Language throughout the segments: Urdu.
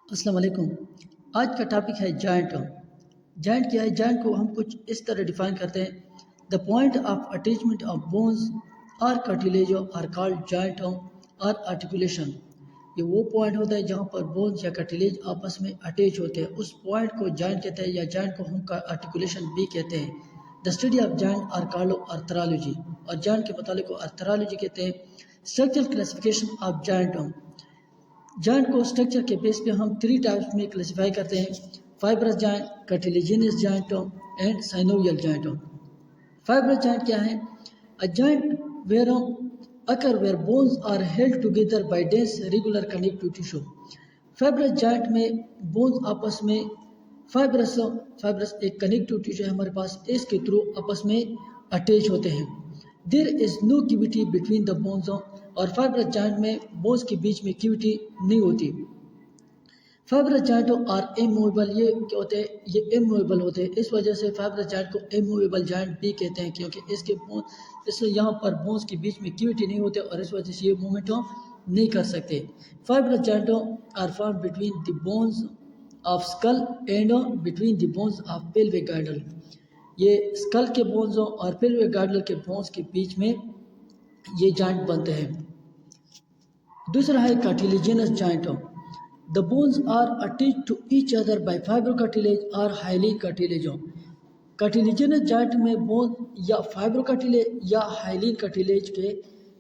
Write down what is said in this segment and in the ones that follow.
السلام علیکم۔ آج کا ٹاپک ہے جوائنٹ۔ جوائنٹ کیا ہے؟ جوائنٹ کو ہم کچھ اس طرح ڈیفائن کرتے ہیں: the point of attachment of bones اور کارٹیلیج آر کالڈ جوائنٹ اور آرٹیکولیشن۔ یہ وہ پوائنٹ ہوتا ہے جہاں پر بونز یا کارٹیلیج آپس میں اٹیچ ہوتے ہیں، اس پوائنٹ کو جوائنٹ کہتے ہیں، یا جوائنٹ کو ہم آرٹیکولیشن بھی کہتے ہیں۔ The study of joint are called arthrology, اور جوائنٹ کے متعلق کو آرتھرالوجی کہتے ہیں۔ Structural classification of joint. Joint کو اسٹرکچر کے بیس پہ ہم 3 ٹائپس میں کلاسیفائی کرتے ہیں: fibrous joint, cartilaginous joint and synovial joint. Fibrous joint کیا ہے؟ A joint where occur where bones are held together by dense regular connective tissue۔ Fibres joint میں بونز آپس میں فائبرس ایک کنیکٹیو ٹیشو ہے ہمارے پاس، اس کے تھرو آپس میں اٹیچ ہوتے ہیں۔ دیر از نو کیویٹی بٹوین دا بونز، اور فائبرس جوائنٹ میں بونز کے بیچ میں کیویٹی نہیں ہوتی۔ فائبرس جوائنٹ آر اموویبل، یہ کیا ہوتے ہیں؟ یہ اموویبل ہوتے ہیں، اس وجہ سے فائبرس جوائنٹ کو اموویبل جوائنٹ بھی کہتے ہیں، کیونکہ اس سے یہاں پر بونز کے بیچ میں کیویٹی نہیں ہوتے اور اس وجہ سے یہ موومنٹ نہیں کر سکتے۔ Fibrous joint are form between the bones of skull and between the bones of pelvic girdle. یہ اسکل کے بونز اور پیلوک گائیڈل کے بونز کے بیچ میں یہ جوائنٹ بنتے ہیں۔ دوسرا ہے کارٹیلیجینس joint. The bones are attached to each other by fibrocartilage or hyaline cartilage۔ Cartilaginous joint میں بون یا فائبروکارٹیلیج یا ہائلین کارٹیلیج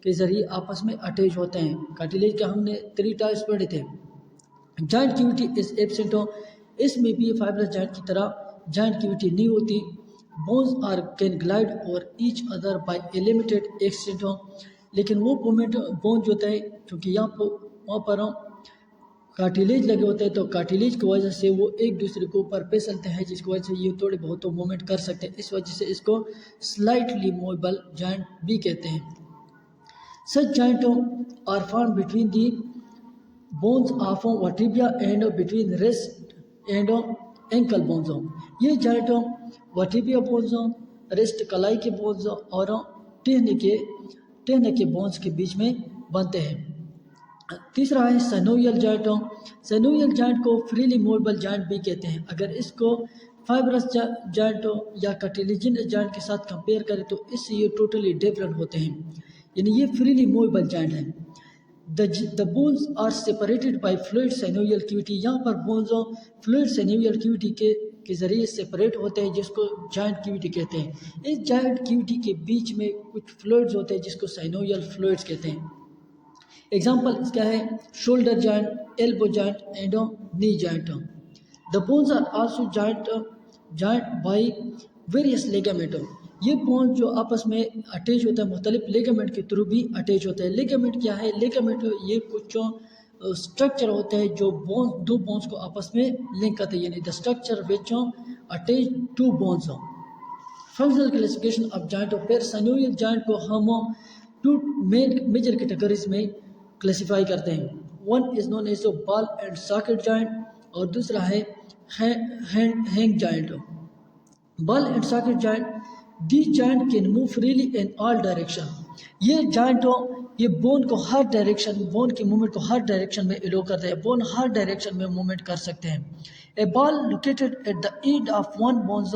کے ذریعے آپس میں اٹیچ ہوتے ہیں۔ کارٹیلیج کے ہم نے 3 ٹائپس پڑھے تھے۔ جوائنٹ کیویٹی از ایبسنٹ، اس میں بھی فائبرس جوائنٹ کی طرح جوائنٹ کیویٹی نہیں ہوتی۔ Bones are can glide over each other by a limited extent, لیکن وہ مومنٹ بون جو ہوتا ہے، کیونکہ وہاں پر کارٹیلیج لگے ہوتے ہیں تو کارٹیلیج کی وجہ سے وہ ایک دوسرے کے اوپر پھسلتے ہیں، جس کی وجہ سے یہ تھوڑے بہت موومنٹ کر سکتے ہیں، اس وجہ سے اس کو سلائٹلی موویبل جوائنٹ بھی کہتے ہیں۔ Such joint are form between the bones of vertebra and between wrist and ankle bones. یہ جوائنٹ ورٹیبرا بونز، ریسٹ کلائی کے بونز اور ٹہنے کے بونز کے بیچ میں بنتے ہیں۔ تیسرا ہے سائنوویل جوائنٹ۔ سائنوویل جوائنٹ کو فریلی موویبل جوائنٹ بھی کہتے ہیں۔ اگر اس کو فائبرس جوائنٹ یا کارٹیلیجینس جوائنٹ کے ساتھ کمپیئر کریں تو اس سے یہ ٹوٹلی ڈفرینٹ ہوتے ہیں، یعنی یہ فریلی موویبل جوائنٹ ہیں۔ The bones are separated by fluid synovial cavity۔ یہاں پر بونز فلوئڈ synovial cavity کے ذریعے سیپریٹ ہوتے ہیں، جس کو جوائنٹ کیویٹی کہتے ہیں۔ اس جوائنٹ کیویٹی کے بیچ میں کچھ فلوئڈز ہوتے ہیں جس کو سائنوویل فلوئڈز کہتے ہیں۔ ایگزامپل اس کا ہے shoulder joint, elbow joint and knee joint. The bones are also joint by various ligament. یہ بون جو آپس میں اٹیچ ہوتا ہے مختلف لیگامنٹ کے تھرو بھی اٹیچ ہوتا ہے۔ لیگامنٹ کیا ہے؟ لیگامنٹ یہ کچھ اسٹرکچر ہوتے ہیں جو دو بونز کو آپس میں لنک کرتے ہیں، یعنی the structure which attach 2 bones. Functional classification of joint. پھر سائنوویل جوائنٹ کو ہم 2 میجر کیٹیگریز میں کلاسیفائی کرتے ہیں۔ One is known as ball and socket joint, اور دوسرا ہے hinge joint. Ball and socket joint, the joint can move freely in all direction. یہ جوائنٹ یہ بون کو ہر ڈائریکشن، بون کی موومنٹ کو ہر ڈائریکشن میں الو کرتے ہیں، بون ہر ڈائریکشن میں موومنٹ کر سکتے ہیں۔ A ball located at the end of one bones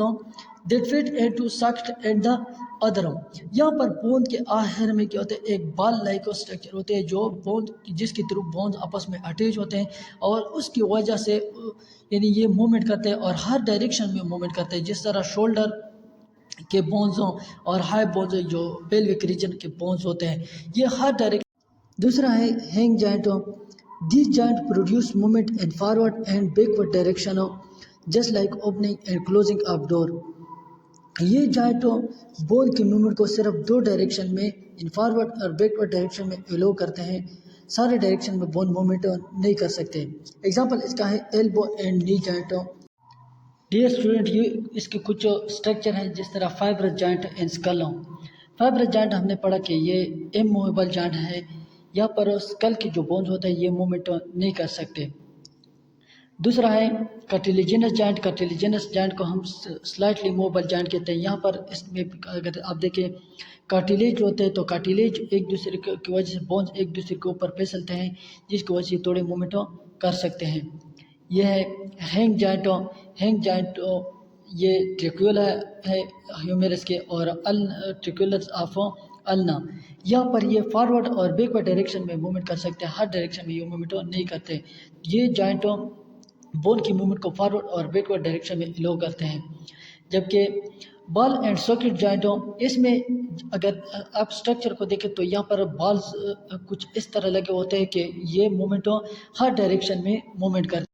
that fit into socket and the other. یہاں پر بون کے آخر میں کیا ہوتا ہے؟ ایک بال لائک اسٹرکچر ہوتے ہیں جو بون جس کے تھرو بونز آپس میں اٹیچ ہوتے ہیں، اور اس کی وجہ سے یعنی یہ موومنٹ کرتے ہیں اور ہر ڈائریکشن میں موومنٹ کرتے ہیں، جس طرح شولڈر کے بونز اور ہائی بونز جو پیلوک ریجن کے بونز ہوتے ہیں، یہ ہر ڈائریکشن۔ دوسرا ہے hinge joint. This joint produce movement in forward and backward direction just like opening and closing of door. یہ جوائنٹ بون کی موومنٹ کو صرف 2 ڈائریکشن میں، ان فارورڈ اور بیکورڈ ڈائریکشن میں الو کرتے ہیں، سارے ڈائریکشن میں بون موومنٹ نہیں کر سکتے۔ ایگزامپل اس کا ہے elbow and knee joint. Dear student, یہ اس کے کچھ اسٹرکچر ہیں، جس طرح fibres joint and skill. Fibres joint ہم نے پڑھا کہ یہ اموویبل جوائنٹ ہے، یہاں پر اسکل کے جو بونز ہوتے ہیں یہ موومنٹ نہیں کر سکتے۔ دوسرا ہے کارٹیلیجینس جوائنٹ۔ کارٹیلیجینس جوائنٹ کو ہم سلائٹلی موویبل جوائنٹ کہتے ہیں۔ یہاں پر اس میں اگر آپ دیکھیں کارٹیلیج ہوتے ہیں تو کارٹیلیج ایک دوسرے کی وجہ سے بونز ایک دوسرے کے اوپر پھسلتے ہیں، جس کی وجہ سے تھوڑے موومنٹ کر سکتے ہیں۔ یہ ہے ہینگ جوائنٹ یہ ٹریکولا ہے ہیومیرس کے، اور ٹریکولرز آف النا. یہاں پر یہ فارورڈ اور بیکورڈ ڈائریکشن میں موومنٹ کر سکتے ہیں، ہر ڈائریکشن میں یہ موومنٹ نہیں کرتے. یہ جوائنٹ بون کی موومنٹ کو فارورڈ اور بیکورڈ ڈائریکشن میں الو کرتے ہیں. جبکہ بال اینڈ ساکٹ جوائنٹ اس میں اگر آپ اسٹرکچر کو دیکھیں تو یہاں پر بالز کچھ اس طرح لگے ہوتے ہیں کہ یہ موومنٹ ہر ڈائریکشن میں موومنٹ کرتے ہیں.